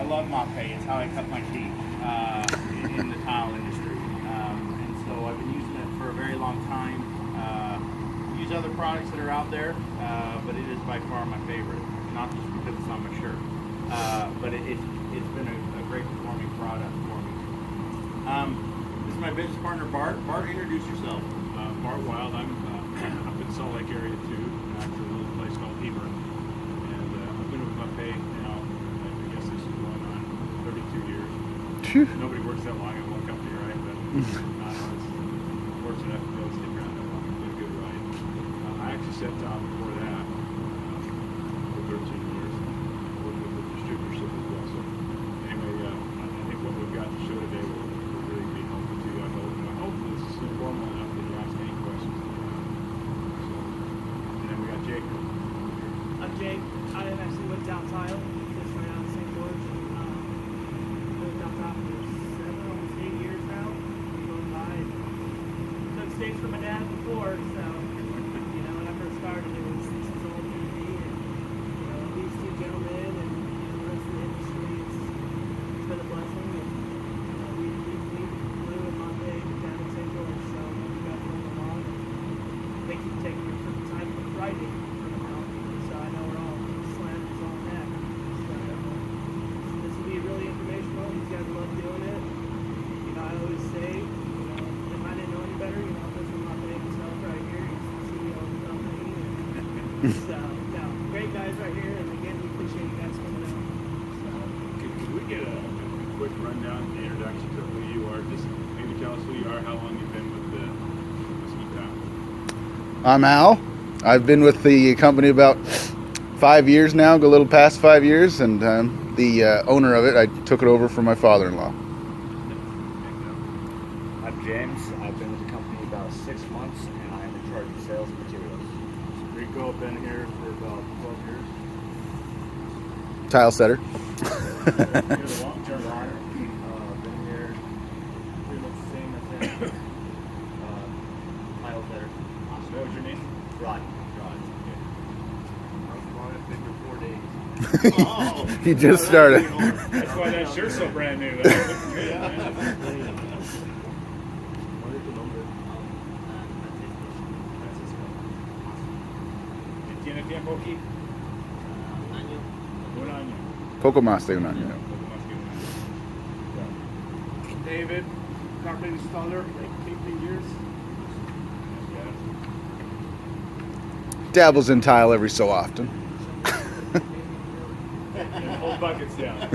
I love mapei. It's how I cut my teeth in the tile industry. And so I've been using it for a very long time. Use other products that are out there, but it is by far my favorite. Not just because it's on my shirt, but it's been a great performing product for me. This is my business partner, Bart. Bart, introduce yourself. Bart Wild. I'm up in Salt Lake area too, actually a little place called Heber. And I've been with mapei now, I guess this is going on 32 years. Nobody works that long in one company, right? But it's fortunate enough to be able to stick around that long. It's been a good ride. I actually set top before that for 13 years. Worked with the distributorship as well. So anyway, I think what we've got to show today will really be helpful to you. I hope. And I hope this is informal enough that you ask any questions. So, and then we got Jake. I'm Jake. I actually lived down tile, just right out of St. George. Lived down tile for 7, almost 8 years now. Going by. Took stakes from my dad before, so when I first started, this was all new to me, and these two gentlemen and the rest of the industry, it's been a blessing. And we flew in mapei down in St. George, so we got going along. Thank you for taking your time for Friday. So I know we're all slammers on that. So this will be really informational. These guys love doing it. I always say, if I didn't know any better, this is my big self right here. He's the CEO of the company. So, great guys right here. And again, we appreciate you guys coming out. So, Could we get a quick rundown, the introduction to who you are? Just maybe tell us who you are, how long you've been with the ski tile. I'm Al. I've been with the company about 5 years now, a little past 5 years, and I'm the owner of it. I took it over from my father-in-law. I'm James. I've been with the company about 6 months, and I'm in charge of sales and materials. Rico, I've been here for about 12 years. Tile setter. You're the long-term owner. Been here pretty much the same as him. Tile setter. What was your name? Rod. Oh, He just started. That's why that shirt's so brand new. ¿Tiene tiempo aquí? Un año. Poco más de un año. David, carpet installer, like 18 years. Dabbles in tile every so often. And hold buckets down. I love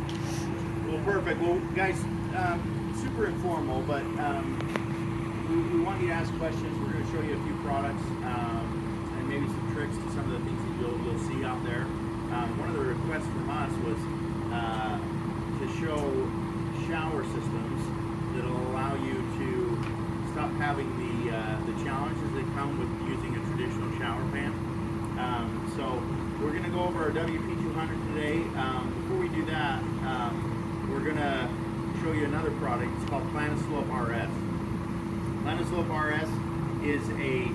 it. Well, perfect. Well, guys, super informal, but we want you to ask questions. We're going to show you a few products and maybe some tricks to some of the things that you'll see out there. One of the requests from us was to show shower systems that'll allow you to stop having the challenges that come with using a traditional shower pan. So we're going to go over our WP200 today. Before we do that, we're going to show you another product. It's called Planislope RS. Planislope RS is a,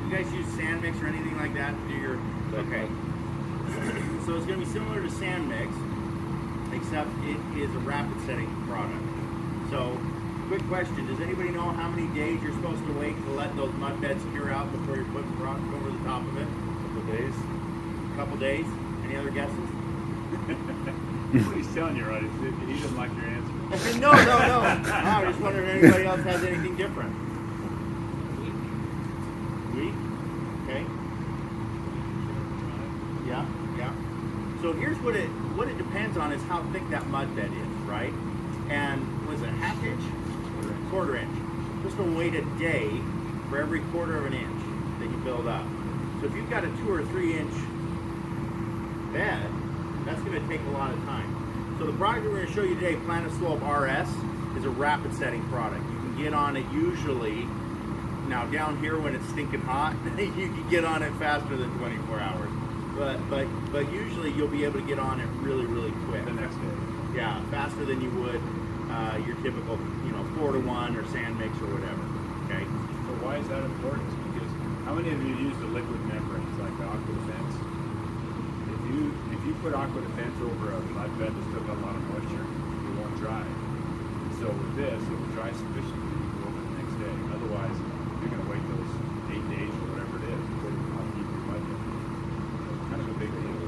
you guys use sand mix or anything like that to do your, okay. So it's going to be similar to sand mix, except it is a rapid setting product. So, quick question, does anybody know how many days you're supposed to wait to let those mud beds cure out before you're putting product over the top of it? A couple days? Any other guesses? What he's telling you, right? He doesn't like your answer. No. I was just wondering if anybody else has anything different. Week? Okay. Yeah. So here's what it depends on is how thick that mud bed is, right? And was it a half inch? Quarter inch. Just gonna wait a day for every quarter of an inch that you build up. So if you've got a 2 or 3 inch bed, that's gonna take a lot of time. So the product we're gonna show you today, Planislope RS, is a rapid setting product. You can get on it usually, now down here when it's stinking hot, you can get on it faster than 24 hours. But usually you'll be able to get on it really, really quick. The next day. Yeah, faster than you would your typical, 4-to-1 or sand mix or whatever. Okay. So why is that important? Because How many of you use the liquid membranes like the Aqua Defense? If you put Aqua Defense over a mud bed that's still got a lot of moisture, it won't dry. So with this, it will dry sufficiently to go over the next day. Otherwise, you're going to wait those 8 days or whatever it is before you can keep your mud bed. It's kind of a big deal.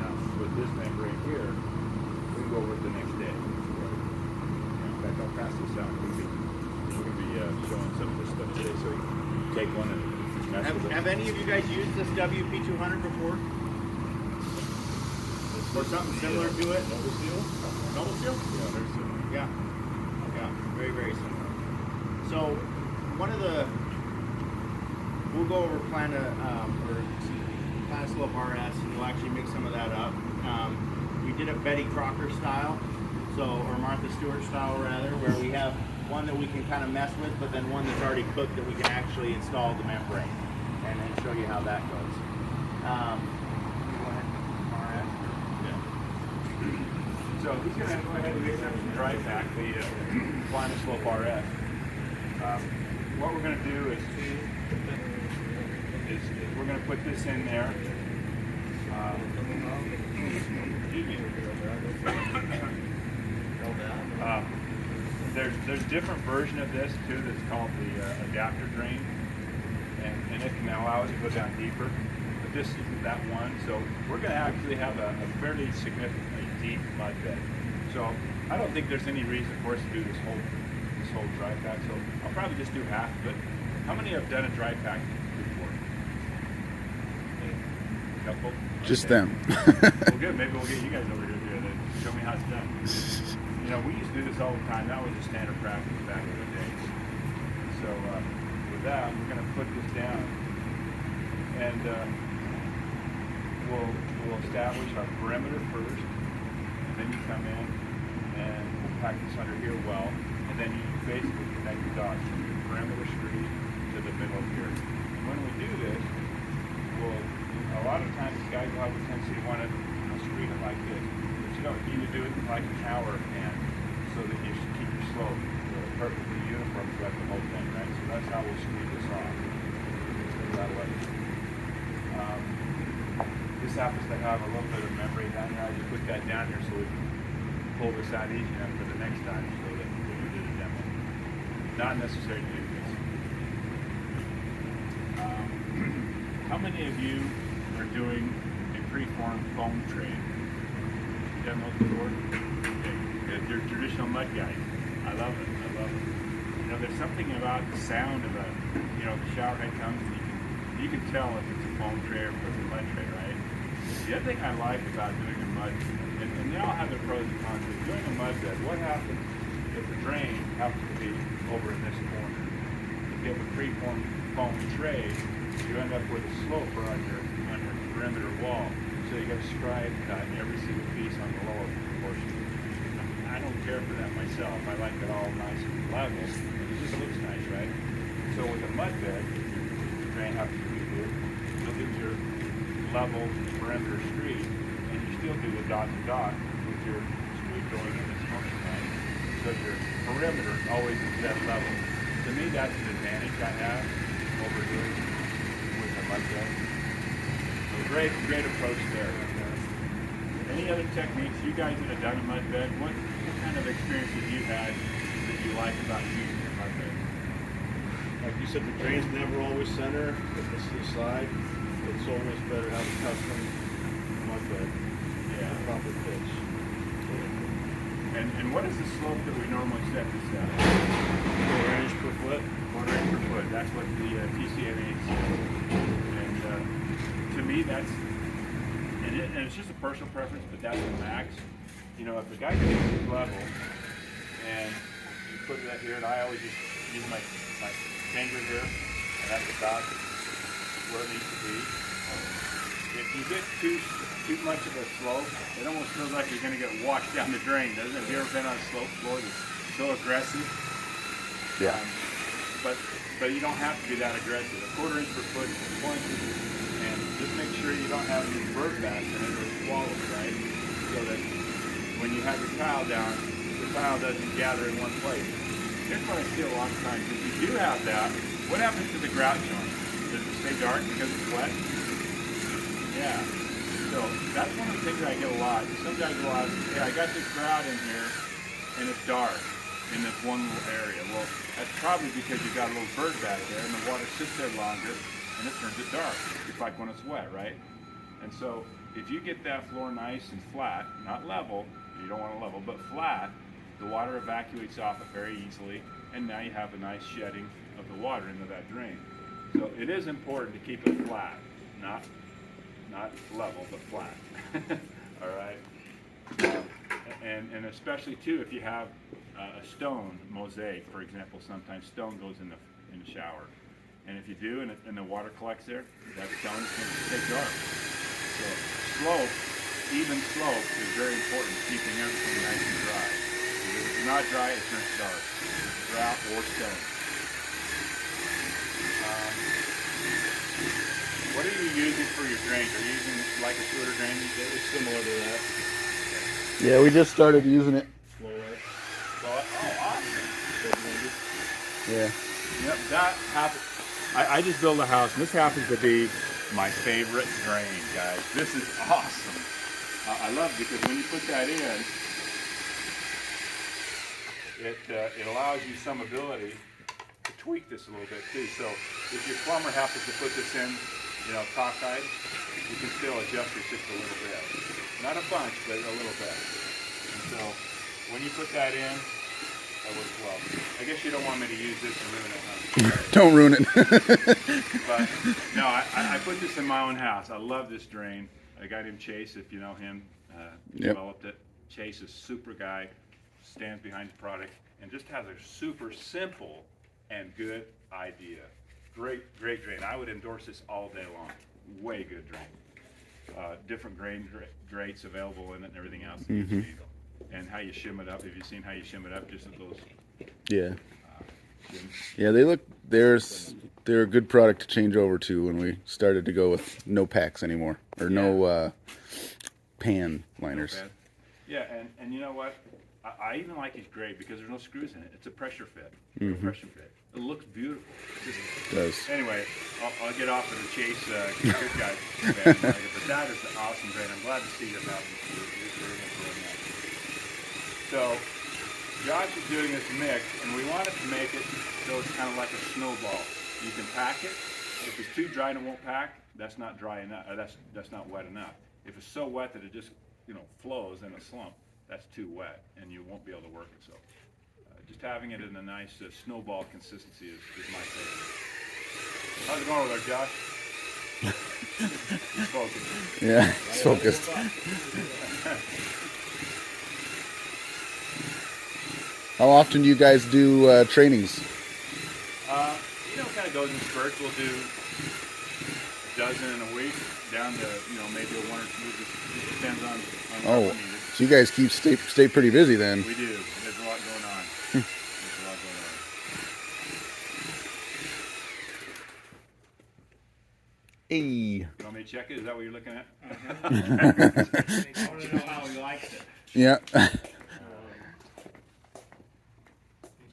Now, with this membrane here, we can go over it the next day. In fact, I'll pass this out. We're going to be showing some of this stuff today, so you can take one and mess with it. Have any of you guys used this WP200 before? Or something similar to it? Noble Seal? Noble Seal? Yeah, very similar. Yeah. Yeah, very, very similar. So, we'll go over Slope RS, and we'll actually mix some of that up. We did it Betty Crocker style, or Martha Stewart style rather, where we have one that we can kind of mess with, but then one that's already cooked that we can actually install the membrane, and then show you how that goes. Go ahead, RS. So he's going to go ahead and mix up some dry pack, the Climate Slope RS. What we're going to do is we're going to put this in there. There's different version of this too that's called the adapter drain, and it can allow it to go down deeper. But this isn't that one, so we're going to actually have a fairly significantly deep mud bed. So I don't think there's any reason for us to do this whole dry pack. So I'll probably just do half of it. How many have done a dry pack before? A couple? Just Okay. them. Well, good. Maybe we'll get you guys over here to show me how it's done. You know, we used to do this all the time. That was a standard practice back in the day. So with that, we're going to put this down, and we'll establish our perimeter first, and then you come in and we'll pack this under here well, and then you basically connect the dots from your perimeter street to the middle of here. And when we do this, a lot of times guys will have a tendency to want to screen it like this. But you don't need to do it like a shower pan so that you keep your slope perfectly uniform throughout the whole thing, right? So that's how we'll screen this off. That way. This happens to have a little bit of membrane down here. I just put that down here so we can pull this out easy enough for the next time so that when we do the demo. Not necessary to do this. How many of you are doing a preformed foam tray? Demo before? Okay, good. You're traditional mud guys. I love it. I love it. You know, there's something about the sound of the shower head comes, and you can tell if it's a foam tray or if it's a mud tray, right? The other thing I like about doing a mud, and they all have their pros and cons, but doing a mud bed, what happens if the drain happens to be over in this corner? If you have a preformed foam tray, you end up with a sloper on your perimeter wall. So you got to stripe cut every single piece on the lower portion. I don't care for that myself. I like it all nice and level. It just looks nice, right? So with a mud bed, the drain happens to be here. You'll get your level perimeter street, and you still do the dot to dot with your street going in this function line. So your perimeter always is that level. To me, that's an advantage I have over doing with a mud bed. So great approach there. Any other techniques you guys that have done a mud bed? What kind of experiences you had that you like about using a mud bed? Like you said, the drain's never always center. If it's to the side, it's always better to have a custom mud bed. Yeah. Proper pitch. And what is the slope that we normally set this at? 4 inch per foot. 1/4 inch per foot. That's what the TCMA says. And to me, that's and it's just a personal preference, but that's the max. You know, if the guy gets this level and you put it here, and I always just use my finger here, and that's about where it needs to be. If you get too much of a slope, it almost feels like you're going to get washed down the drain, doesn't it? Have you ever been on a slope floor that's so aggressive? Yeah. But you don't have to be that aggressive. 1/4 inch per foot is plenty. And just make sure you don't have any bird bass in it or swallows, right? So that when you have your tile down, the tile doesn't gather in one place. Here's what I see a lot of times. If you do have that, what happens to the grout joint? Does it dark because it's wet? Yeah. So that's one of the things I get a lot. Some guys will ask, hey, I got this grout in here and it's dark in this one little area. Well, that's probably because you got a little bird back there and the water sits there longer and it turns it dark, just like when it's wet, right? And so if you get that floor nice and flat, not level, you don't want to level, but flat, the water evacuates off it very easily, and now you have a nice shedding of the water into that drain. So it is important to keep it flat, not level, but flat. All right. And especially too, if you have a stone mosaic, for example, sometimes stone goes in the shower, and if you do, and the water collects there, that stone is going to stay dark. So slope, even slope, is very important, keeping everything nice and dry. If it's not dry, it turns dark. Grout or stone. What are you using for your drains? Are you using like a sewer drain? It's similar to that. Yeah, we just started using it. Flow light. Oh, awesome. Yeah. Yep, that happens. I just built a house, and this happens to be my favorite drain, guys. This is awesome. I love it because when you put that in, it allows you some ability to tweak this a little bit too. So if your plumber happens to put this in, cockeyed, you can still adjust it just a little bit. Not a bunch, but a little bit. And so when you put that in, that works well. I guess you don't want me to use this and ruin it, huh? Don't ruin it. But no, I put this in my own house. I love this drain. A guy named Chase, if you know him, developed it. Chase is a super guy, stands behind the product, and just has a super simple and good idea. Great drain. I would endorse this all day long. Way good drain. Different grain grates available in it and everything else. And how you shim it up. Have you seen how you shim it up? Just with those Yeah. shims. Yeah, they're a good product to change over to when we started to go with no packs anymore, or no pan liners. Okay. Yeah, and you know what? I even like his grade because there's no screws in it. It's a pressure fit. Pressure fit. It looks beautiful. It does. Anyway, I'll get off of the Chase good guy. But that is an awesome grade. I'm glad to see you about it. So Josh is doing this mix, and we wanted to make it so it's kind of like a snowball. You can pack it. If it's too dry and it won't pack, that's not dry enough. That's not wet enough. If it's so wet that it just flows in a slump, that's too wet, and you won't be able to work it. So just having it in a nice snowball consistency is my favorite. How's it going over there, Josh? He's focused. Yeah, it's focused. How often do you guys do trainings? Kind of goes in spurts. We'll do a dozen in a week, down to maybe a one or two. Just depends on Oh, what we need. so you guys stay pretty busy then. We do. There's a lot going on. There's a lot going on. Hey. You want me to check it? Is that what you're looking at? I want to know how he likes it. Yeah. He's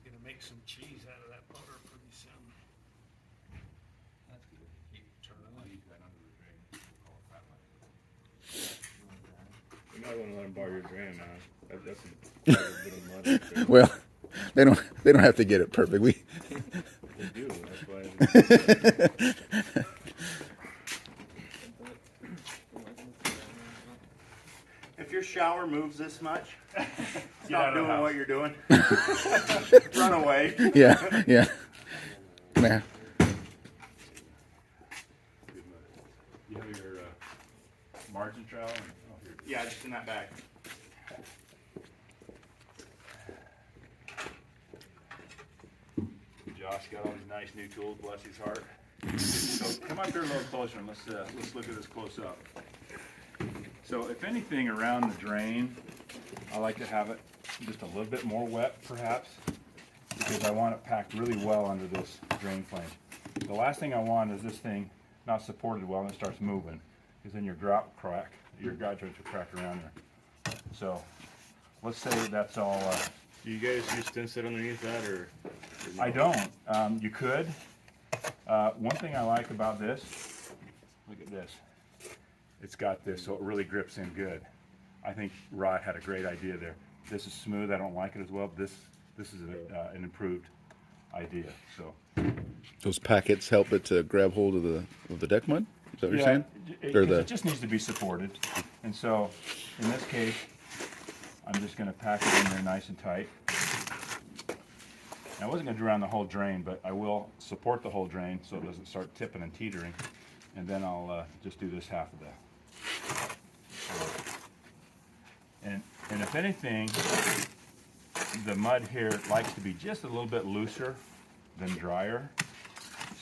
going to make some cheese out of that butter pretty soon. That's good. You can turn it on. Leave that under the drain. Call it fat line. You might want to let them borrow your drain now. That's a bit of mud right there. Well, they don't have to get it perfect. They do. That's why. If your shower moves this much, Get stop out of the doing house. what you're doing. Run away. Yeah, yeah. Man. You have your margin trowel? Here. Yeah, just in that bag. Josh got all these nice new tools, bless his heart. So come up here a little closer and let's look at this close up. So if anything around the drain, I like to have it just a little bit more wet perhaps, because I want it packed really well under this drain flame. The last thing I want is this thing not supported well and it starts moving, because then your grout joints will crack around there. So let's say that's all. Do you guys use thin set underneath that, or? I don't. You could. One thing I like about this, look at this. It's got this, so it really grips in good. I think Rod had a great idea there. This is smooth. I don't like it as well. This is an improved idea. So Those packets help it to grab hold of the deck mud. Is that what you're saying? It just needs to be supported. And so in this case, I'm just going to pack it in there nice and tight. Now, I wasn't going to do around the whole drain, but I will support the whole drain so it doesn't start tipping and teetering. And then I'll just do this half of that. And if anything, the mud here likes to be just a little bit looser than drier,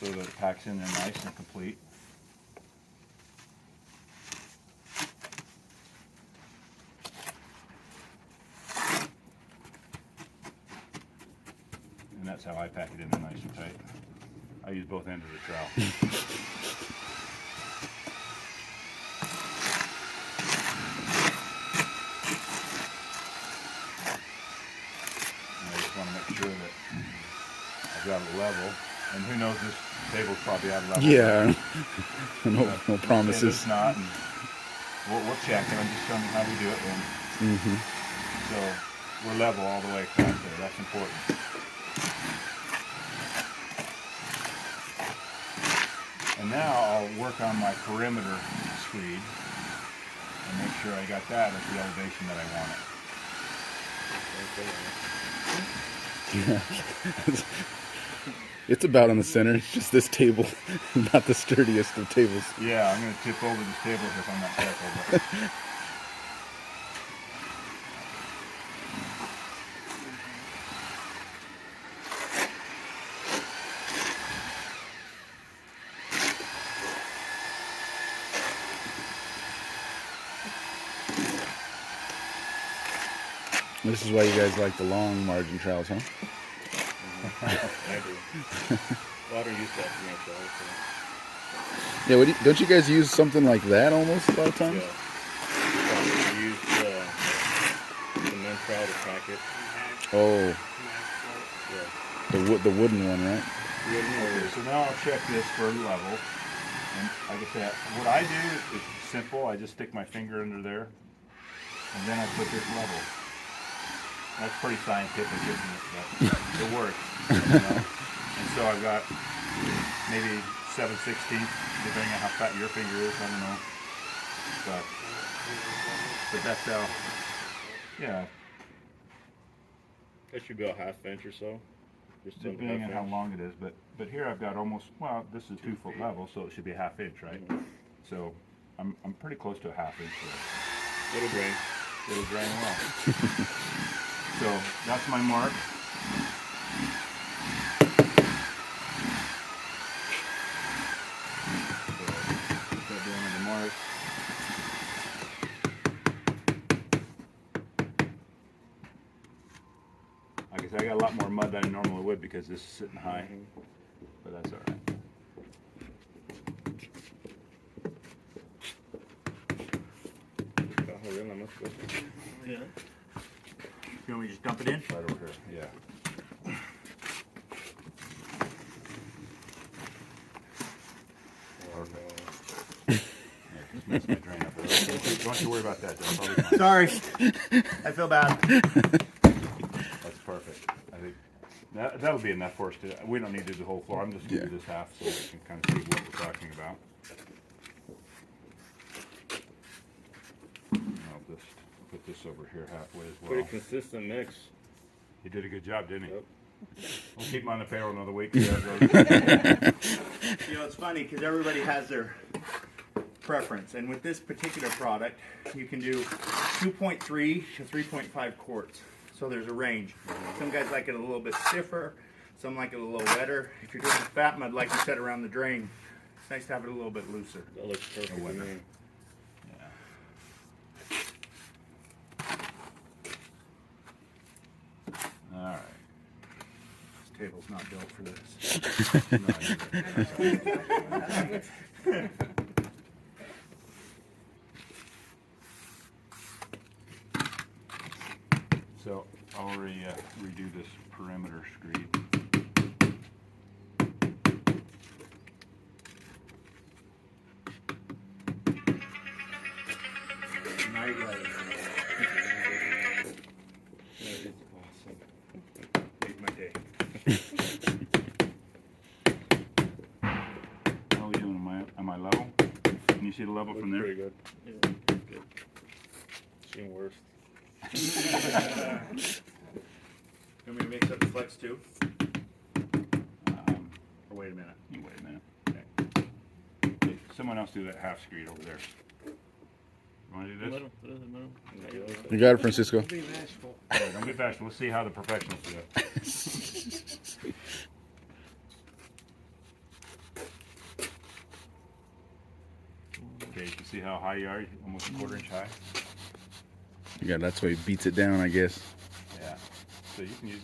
so that it packs in there nice and complete. And that's how I pack it in there nice and tight. I use both ends of the trowel. Sure that I've got it level, and who knows, this table's probably out of level. Yeah, no promises. It's not, and we'll check it. I'm just showing you how we do it, and so we're level all the way across there. That's important. And now I'll work on my perimeter screed and make sure I got that at the elevation that I want it. It's about in the center. It's just this table, not the sturdiest of tables. Yeah, I'm going to tip over this table if I'm not careful. But This is why you guys like the long margin trowels, huh? I do. Water use that for my trowels. So. Yeah, don't you guys use something like that almost a lot of times? Yeah. We use the men trowel to pack it. Oh, Yeah. the wooden one, right? okay, so now I'll check this for level. And like I said, what I do is simple. I just stick my finger under there, and then I put this level. That's pretty scientific, isn't it? But it works. You know? And so I've got maybe 7/16, depending on how fat your finger is. I don't know. But that's how. Yeah. That should be a half inch or so. Just Depending on how long it is, but here I've got almost, well, this is 2 foot level, so it should be a ½ inch, right? So I'm pretty close to a ½ inch there. It'll drain. It'll drain well. So that's my mark. Start doing the mark. Like I said, I got a lot more mud than I normally would because this is sitting high, but that's all right. Yeah. You want me to just dump it in? Right over here, yeah. Just mess my drain up. Don't you worry about that, John. Probably fine. Sorry. I feel bad. That's perfect. I think that'll be enough for us to. We don't need to do the whole floor. I'm just going to do this half so we can kind of see what we're talking about. I'll just put this over here halfway as well. Pretty consistent mix. He did a good job, didn't he? Yep. We'll keep him on the payroll another week. You know, it's funny because everybody has their preference, and with this particular product, you can do 2.3 to 3.5 quarts. So there's a range. Some guys like it a little bit stiffer, some like it a little wetter. If you're doing fat mud, like you said, around the drain, it's nice to have it a little bit looser. That looks perfect to me. All right. This table's not built for this. So I'll redo this perimeter screed. night light. That is awesome. Made my day. How are we doing? Am I level? Can you see the level from there? Pretty good. Good. Seen worse. You want me to mix up the flex too? Or wait a minute. You wait a minute. Okay. Hey, someone else do that half screed over there. You want to do this? You got it, Francisco. Be bashful. Yeah, don't be bashful. Let's see how the professionals do it. Okay, you can see how high you are. Almost a quarter-inch high. Yeah, that's why he beats it down, I guess. Yeah. So you can use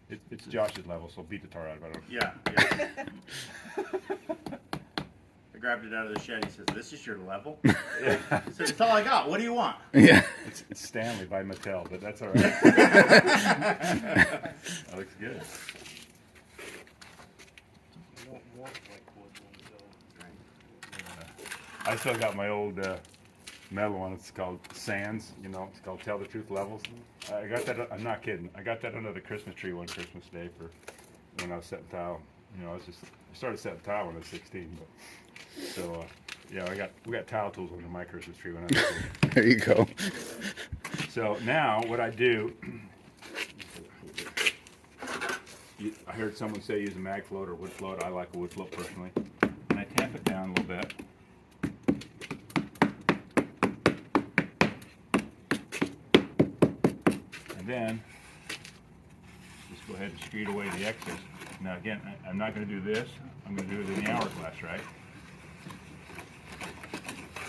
it. It's Josh's level, so beat the tar out of it. Yeah. I grabbed it out of the shed. He says, "This is your level." I said, "It's all I got. What do you want?" Yeah. It's Stanley by Mattel, but that's all right. That looks good. I still got my old metal one. It's called Sands. You know, it's called Tell the Truth Levels. I got that. I'm not kidding. I got that under the Christmas tree one Christmas day for when I was setting tile. You know, I started setting tile when I was 16. But so yeah, we got tile tools under my Christmas tree when I was 16. There you go. So now what I do, I heard someone say use a mag float or wood float. I like a wood float personally. And I tamp it down a little bit. And then just go ahead and screed away the excess. Now again, I'm not going to do this. I'm going to do it in the hourglass, right?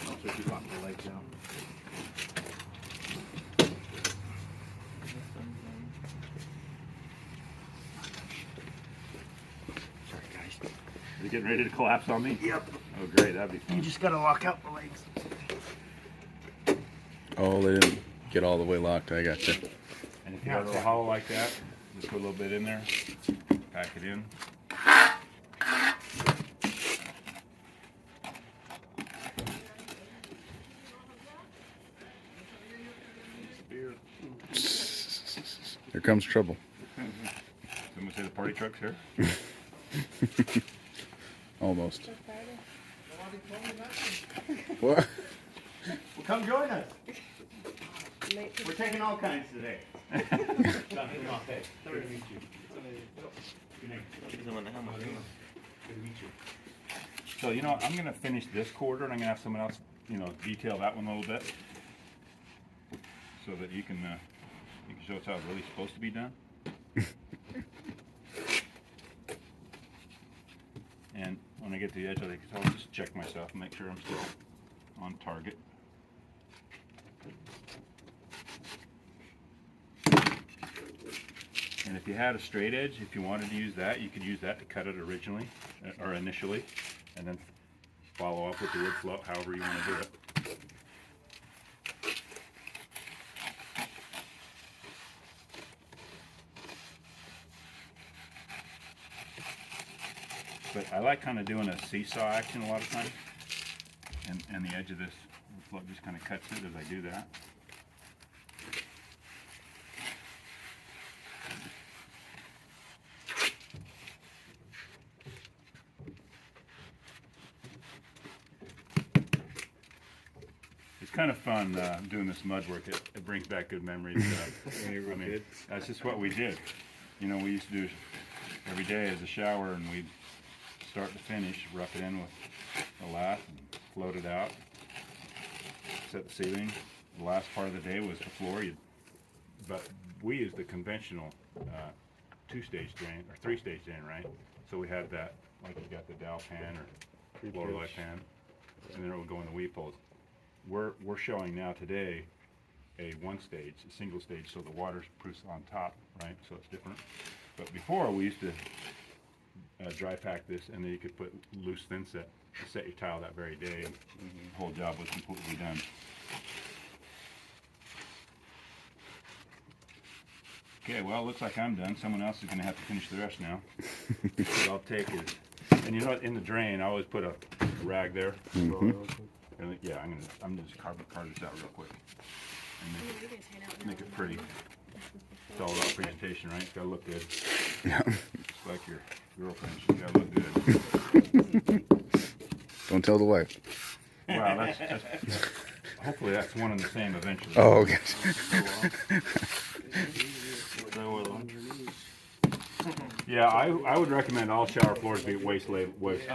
So if you lock the lights down. Sorry guys. Is it getting ready to collapse on me? Yep. Oh great, that'd be fun. You just gotta lock out the legs. All in. Get all the way locked. I got you. And if you have a hollow like that, just put a little bit in there, pack it in. Here comes trouble. Someone say the party truck's here. Almost. What? Well, come join us. We're taking all kinds today. Nothing off it. Good to meet you. Good name. Good to meet you. So you know, I'm gonna finish this quarter, and I'm gonna have someone else, you know, detail that one a little bit, so that you can show us how it's really supposed to be done. And when I get to the edge of it, I'll just check myself and make sure I'm still on target. And if you had a straight edge, if you wanted to use that, you could use that to cut it originally, or initially, and then follow up with the wood float, however you want to do it. But I like kind of doing a seesaw action a lot of times, and the edge of this float just kind of cuts it as I do that. It's kind of fun doing this mud work. It brings back good memories. I mean, that's just what we did. You know, we used to do every day as a shower, and we'd start to finish, rough it in with a lath and float it out, set the ceiling. The last part of the day was the floor. But we used the conventional two-stage drain, or three-stage drain, right? So we had that, like you got the dowel pan or floor light pan, and then it would go in the weep holes. We're showing now today a one-stage, a single stage, so the water's proofs on top, right? So it's different. But before, we used to dry pack this, and then you could put loose thin set to set your tile that very day, and the whole job was completely done. Okay, well, it looks like I'm done. Someone else is going to have to finish the rest now. What I'll take is, and you know what, in the drain, I always put a rag there. Mhm. Yeah, I'm just carve this out real quick and make it pretty. It's all about presentation, right? It's gotta look good. Yeah. Just like your girlfriend, she's gotta look good. Don't tell the wife. Wow, that's just. Hopefully, that's one and the same eventually. Oh, okay. Yeah, I would recommend all shower floors be waist level. It's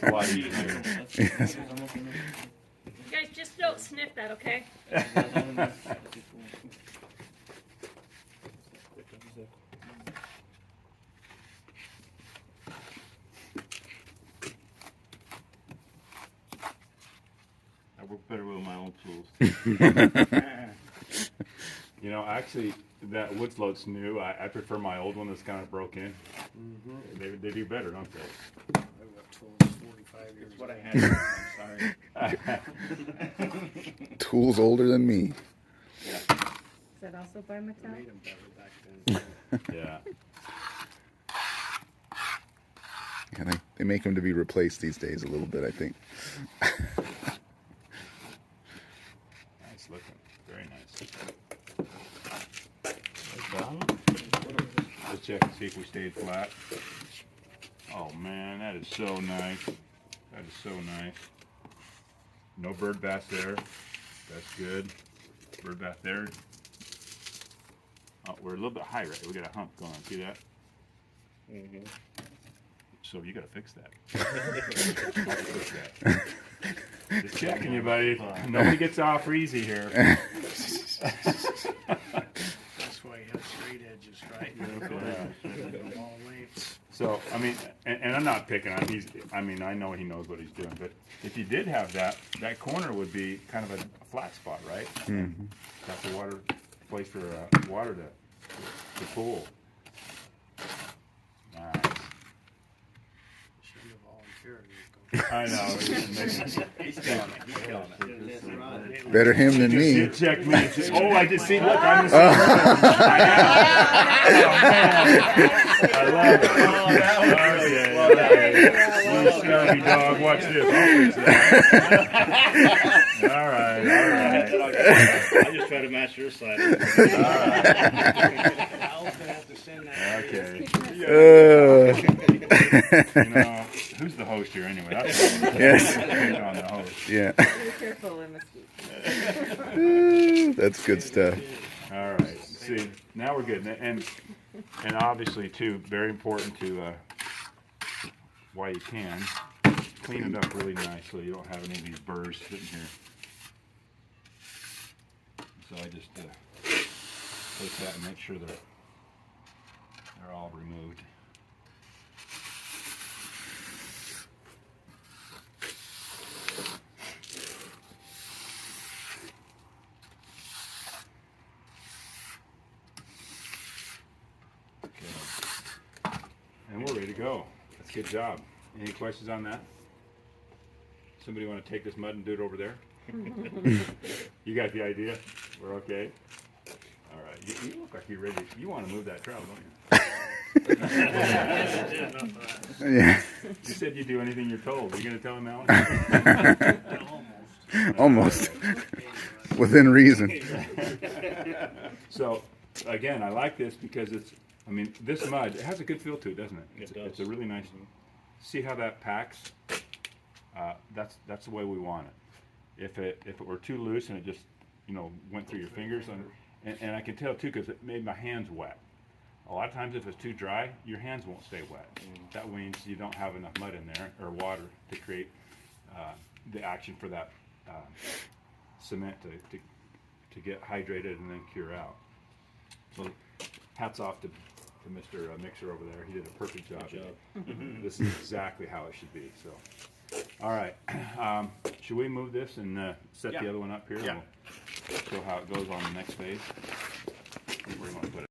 a lot easier. Yes. You guys just don't sniff that, okay? I work better with my own tools. You know, actually, that wood float's new. I prefer my old one that's kind of broke in. They do better, don't they? I've got tools 45 years. It's what I ago. had. I'm sorry. Tools older than me. Is that also by I Mattel? made them better back then. Yeah. Yeah, they make them to be replaced these days a little bit, I think. Nice looking. Very nice. Let's check and see if we stayed flat. Oh man, that is so nice. That is so nice. No bird bath there. That's good. Bird bath there. Oh, we're a little bit high, right? We got a hump going on. See that? So you gotta fix that. Just checking you, buddy. Nobody gets off easy here. That's why you have straight edges, right? All lengths. So, I mean, and I'm not picking on I know he knows what he's doing, but if you did have that corner would be kind of a flat spot, right? Mm-hmm. Got the water place for water to pool. Nice. Should be a volunteer. I know. He's killing it. He's killing it. Better him than me. Check me. Oh, I just see. Look, I'm the same. I love it. Oh, that was Okay. You scummy dog. Watch this. I'll fix that. All right. I just try to match your side. Al's gonna have to send that. Okay. Uh, You know, who's the host here anyway? Yes. On the host. yeah. Be careful in the That's good stuff. All right. See, now we're good. And obviously, too, very important to, while you can, clean it up really nice so you don't have any of these burrs sitting here. So I just take that and make sure they're all removed. Okay. And we're ready to go. That's a good job. Any questions on that? Somebody want to take this mud and do it over there? You got the idea? We're okay? All right. You look like you're ready. You want to move that trowel, don't you? Yeah. You said you'd do anything you're told. Are you going to tell him that one? Almost. Within reason. So, again, I like this because this mud, it has a good feel to it, doesn't it? It does. It's a really nice, see how that packs? That's the way we want it. If it were too loose and it just, went through your fingers, and I can tell too because it made my hands wet. A lot of times if it's too dry, your hands won't stay wet. That means you don't have enough mud in there, or water, to create the action for that cement to get hydrated and then cure out. So hats off to Mr. Mixer over there. He did a perfect job. This is exactly how it should be. So, all right. Should we move this and set the other one up here? Yeah. We'll show how it goes on the next phase. Where do you want to put it?